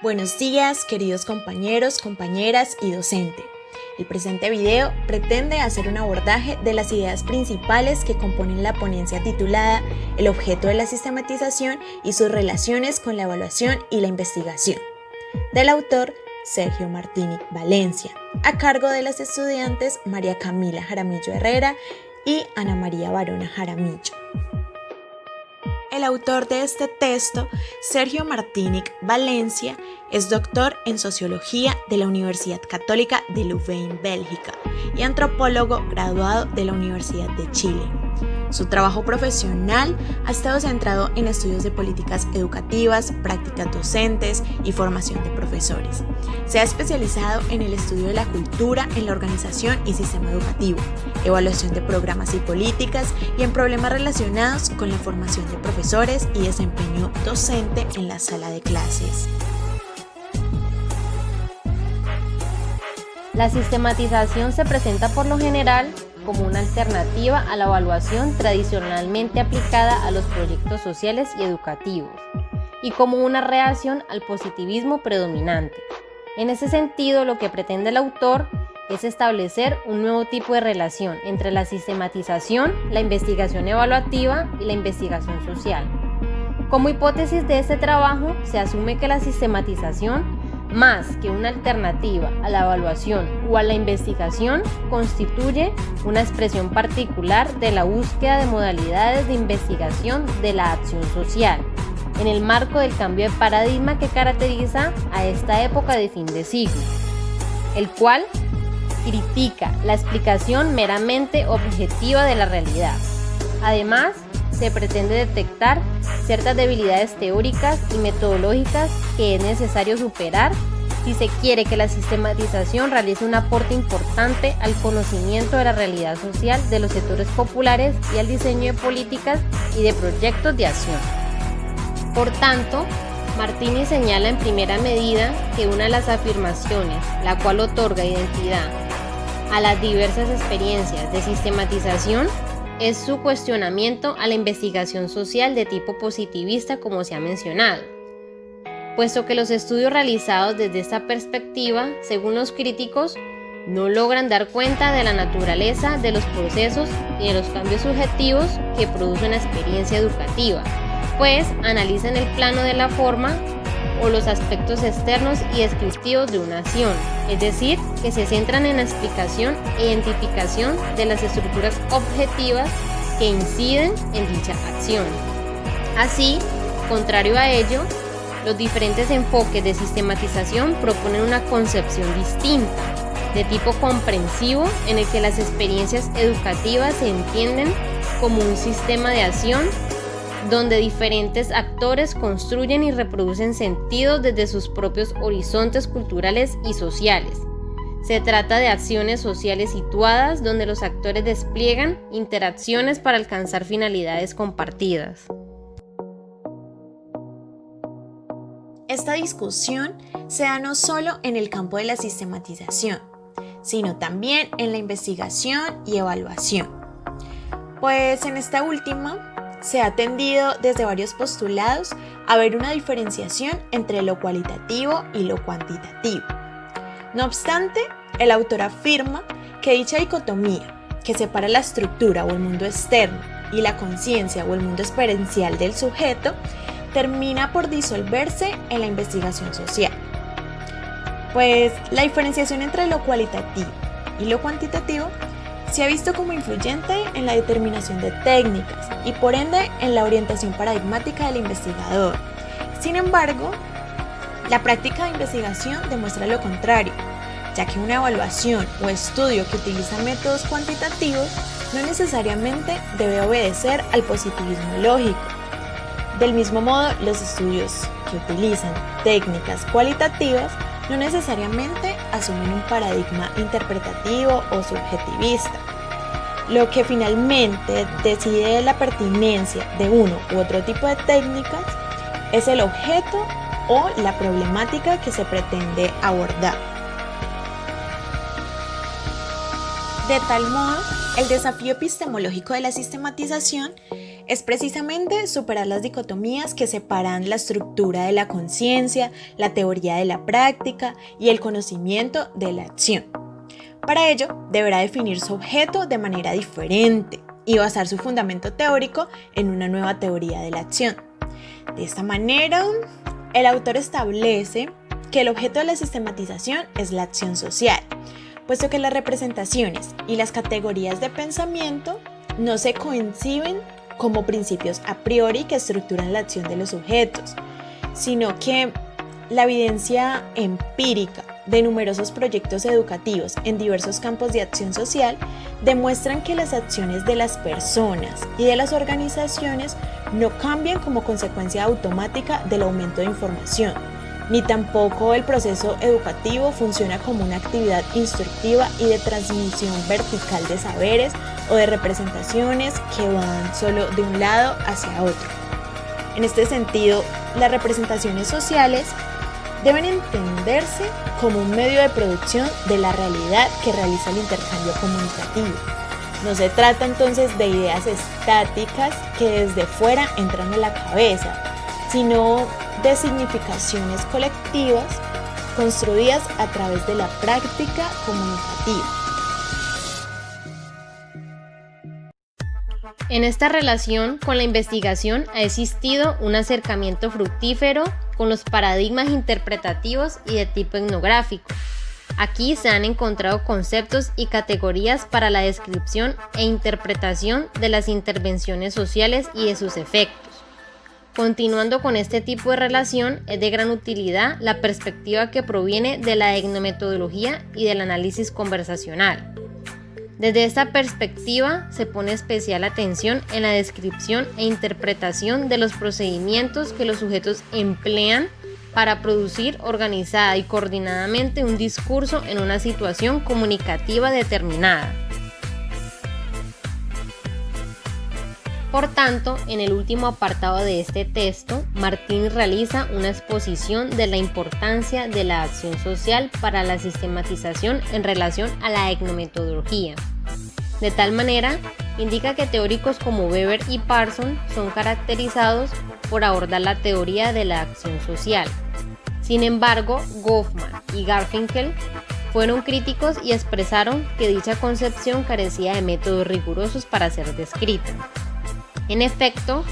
Buenos días, queridos compañeros, compañeras y docente. El presente video pretende hacer un abordaje de las ideas principales que componen la ponencia titulada El objeto de la sistematización y sus relaciones con la evaluación y la investigación, del autor Sergio Martínez Valencia, a cargo de las estudiantes María Camila Jaramillo Herrera y Ana María Barona Jaramillo. El autor de este texto, Sergio Martínez Valencia, es doctor en Sociología de la Universidad Católica de Louvain, Bélgica, y antropólogo graduado de la Universidad de Chile. Su trabajo profesional ha estado centrado en estudios de políticas educativas, prácticas docentes y formación de profesores. Se ha especializado en el estudio de la cultura en la organización y sistema educativo, evaluación de programas y políticas y en problemas relacionados con la formación de profesores y desempeño docente en la sala de clases. La sistematización se presenta por lo general como una alternativa a la evaluación tradicionalmente aplicada a los proyectos sociales y educativos, y como una reacción al positivismo predominante. En ese sentido, lo que pretende el autor es establecer un nuevo tipo de relación entre la sistematización, la investigación evaluativa y la investigación social. Como hipótesis de este trabajo, se asume que la sistematización, más que una alternativa a la evaluación o a la investigación, constituye una expresión particular de la búsqueda de modalidades de investigación de la acción social, en el marco del cambio de paradigma que caracteriza a esta época de fin de siglo, el cual critica la explicación meramente objetiva de la realidad. Además, se pretende detectar ciertas debilidades teóricas y metodológicas que es necesario superar si se quiere que la sistematización realice un aporte importante al conocimiento de la realidad social de los sectores populares y al diseño de políticas y de proyectos de acción. Por tanto, Martínez señala en primera medida que una de las afirmaciones, la cual otorga identidad a las diversas experiencias de sistematización, es su cuestionamiento a la investigación social de tipo positivista, como se ha mencionado, puesto que los estudios realizados desde esta perspectiva, según los críticos, no logran dar cuenta de la naturaleza de los procesos y de los cambios subjetivos que produce una experiencia educativa, pues analizan el plano de la forma o los aspectos externos y descriptivos de una acción, es decir, que se centran en la explicación e identificación de las estructuras objetivas que inciden en dicha acción. Así, contrario a ello, los diferentes enfoques de sistematización proponen una concepción distinta, de tipo comprensivo, en el que las experiencias educativas se entienden como un sistema de acción donde diferentes actores construyen y reproducen sentidos desde sus propios horizontes culturales y sociales. Se trata de acciones sociales situadas donde los actores despliegan interacciones para alcanzar finalidades compartidas. Esta discusión se da no solo en el campo de la sistematización, sino también en la investigación y evaluación. Pues en esta última se ha tendido desde varios postulados a ver una diferenciación entre lo cualitativo y lo cuantitativo. No obstante, el autor afirma que dicha dicotomía, que separa la estructura o el mundo externo y la conciencia o el mundo experiencial del sujeto, termina por disolverse en la investigación social. Pues la diferenciación entre lo cualitativo y lo cuantitativo se ha visto como influyente en la determinación de técnicas y por ende en la orientación paradigmática del investigador. Sin embargo, la práctica de investigación demuestra lo contrario, ya que una evaluación o estudio que utiliza métodos cuantitativos no necesariamente debe obedecer al positivismo lógico. Del mismo modo, los estudios que utilizan técnicas cualitativas no necesariamente asumen un paradigma interpretativo o subjetivista. Lo que finalmente decide la pertinencia de uno u otro tipo de técnicas es el objeto o la problemática que se pretende abordar. De tal modo, el desafío epistemológico de la sistematización es precisamente superar las dicotomías que separan la estructura de la conciencia, la teoría de la práctica y el conocimiento de la acción. Para ello, deberá definir su objeto de manera diferente y basar su fundamento teórico en una nueva teoría de la acción. De esta manera, el autor establece que el objeto de la sistematización es la acción social, puesto que las representaciones y las categorías de pensamiento no se conciben como principios a priori que estructuran la acción de los sujetos, sino que la evidencia empírica de numerosos proyectos educativos en diversos campos de acción social demuestran que las acciones de las personas y de las organizaciones no cambian como consecuencia automática del aumento de información, ni tampoco el proceso educativo funciona como una actividad instructiva y de transmisión vertical de saberes o de representaciones que van solo de un lado hacia otro. En este sentido, las representaciones sociales deben entenderse como un medio de producción de la realidad que realiza el intercambio comunicativo. No se trata entonces de ideas estáticas que desde fuera entran a la cabeza, sino de significaciones colectivas construidas a través de la práctica comunicativa. En esta relación con la investigación ha existido un acercamiento fructífero con los paradigmas interpretativos y de tipo etnográfico. Aquí se han encontrado conceptos y categorías para la descripción e interpretación de las intervenciones sociales y de sus efectos. Continuando con este tipo de relación, es de gran utilidad la perspectiva que proviene de la etnometodología y del análisis conversacional. Desde esta perspectiva se pone especial atención en la descripción e interpretación de los procedimientos que los sujetos emplean para producir organizada y coordinadamente un discurso en una situación comunicativa determinada. Por tanto, en el último apartado de este texto, Martini realiza una exposición de la importancia de la acción social para la sistematización en relación a la etnometodología. De tal manera, indica que teóricos como Weber y Parsons son caracterizados por abordar la teoría de la acción social. Sin embargo, Goffman y Garfinkel fueron críticos y expresaron que dicha concepción carecía de métodos rigurosos para ser descrita. En efecto,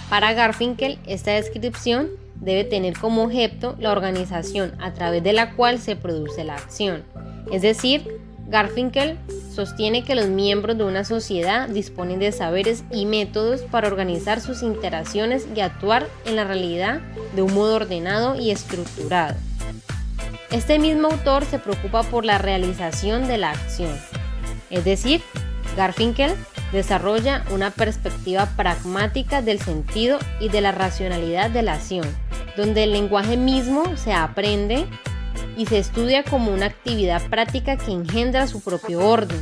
para Garfinkel, esta descripción debe tener como objeto la organización a través de la cual se produce la acción. Es decir, Garfinkel sostiene que los miembros de una sociedad disponen de saberes y métodos para organizar sus interacciones y actuar en la realidad de un modo ordenado y estructurado. Este mismo autor se preocupa por la realización de la acción. Es decir, Garfinkel desarrolla una perspectiva pragmática del sentido y de la racionalidad de la acción, donde el lenguaje mismo se aprende y se estudia como una actividad práctica que engendra su propio orden.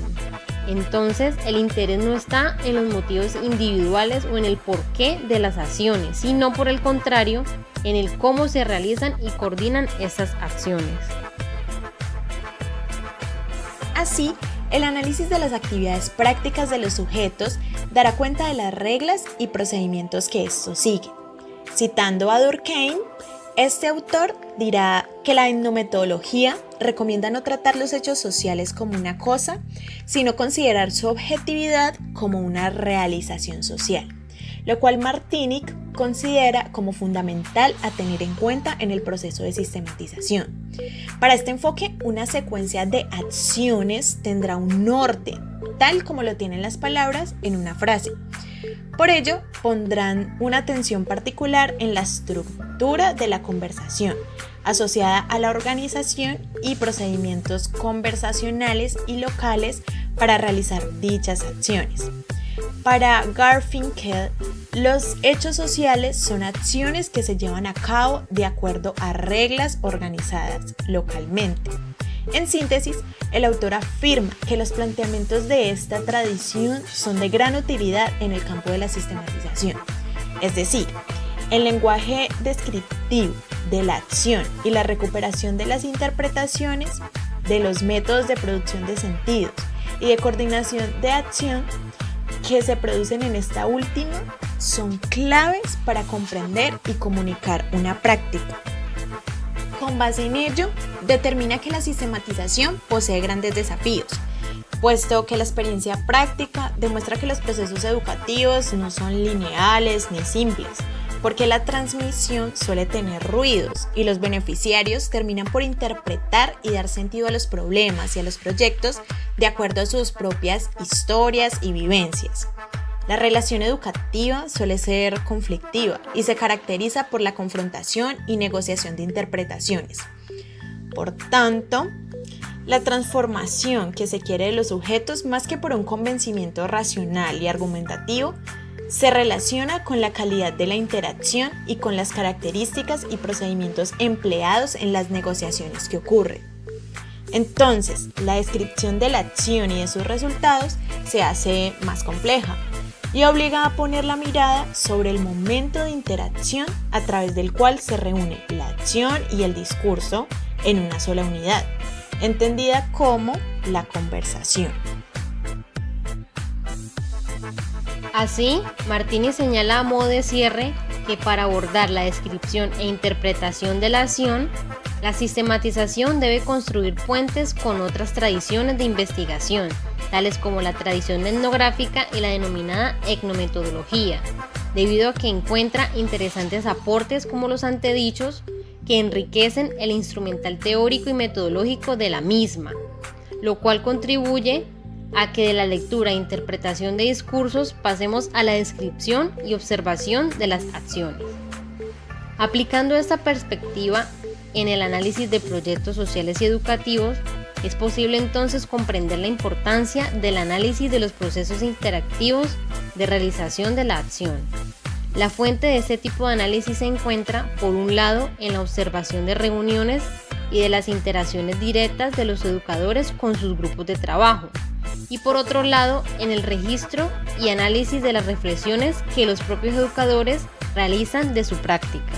Entonces, el interés no está en los motivos individuales o en el porqué de las acciones, sino por el contrario, en el cómo se realizan y coordinan estas acciones. Así, el análisis de las actividades prácticas de los sujetos dará cuenta de las reglas y procedimientos que estos siguen. Citando a Durkheim, este autor dirá que la etnometodología recomienda no tratar los hechos sociales como una cosa, sino considerar su objetividad como una realización social, lo cual Martini considera como fundamental a tener en cuenta en el proceso de sistematización. Para este enfoque, una secuencia de acciones tendrá un norte, tal como lo tienen las palabras en una frase. Por ello, pondrán una atención particular en la estructura de la conversación, asociada a la organización y procedimientos conversacionales y locales para realizar dichas acciones. Para Garfinkel, los hechos sociales son acciones que se llevan a cabo de acuerdo a reglas organizadas localmente. En síntesis, el autor afirma que los planteamientos de esta tradición son de gran utilidad en el campo de la sistematización. Es decir, el lenguaje descriptivo de la acción y la recuperación de las interpretaciones de los métodos de producción de sentidos y de coordinación de acción que se producen en esta última son claves para comprender y comunicar una práctica. Con base en ello, determina que la sistematización posee grandes desafíos, puesto que la experiencia práctica demuestra que los procesos educativos no son lineales ni simples, porque la transmisión suele tener ruidos y los beneficiarios terminan por interpretar y dar sentido a los problemas y a los proyectos de acuerdo a sus propias historias y vivencias. La relación educativa suele ser conflictiva y se caracteriza por la confrontación y negociación de interpretaciones. Por tanto, la transformación que se quiere de los sujetos, más que por un convencimiento racional y argumentativo, se relaciona con la calidad de la interacción y con las características y procedimientos empleados en las negociaciones que ocurren. Entonces, la descripción de la acción y de sus resultados se hace más compleja y obliga a poner la mirada sobre el momento de interacción a través del cual se reúne la acción y el discurso en una sola unidad, entendida como la conversación. Así, Martini señala a modo de cierre que para abordar la descripción e interpretación de la acción, la sistematización debe construir puentes con otras tradiciones de investigación, tales como la tradición etnográfica y la denominada etnometodología, debido a que encuentra interesantes aportes como los antedichos que enriquecen el instrumental teórico y metodológico de la misma, lo cual contribuye a que de la lectura e interpretación de discursos pasemos a la descripción y observación de las acciones. Aplicando esta perspectiva en el análisis de proyectos sociales y educativos, es posible entonces comprender la importancia del análisis de los procesos interactivos de realización de la acción. La fuente de este tipo de análisis se encuentra, por un lado, en la observación de reuniones y de las interacciones directas de los educadores con sus grupos de trabajo, y por otro lado, en el registro y análisis de las reflexiones que los propios educadores realizan de su práctica.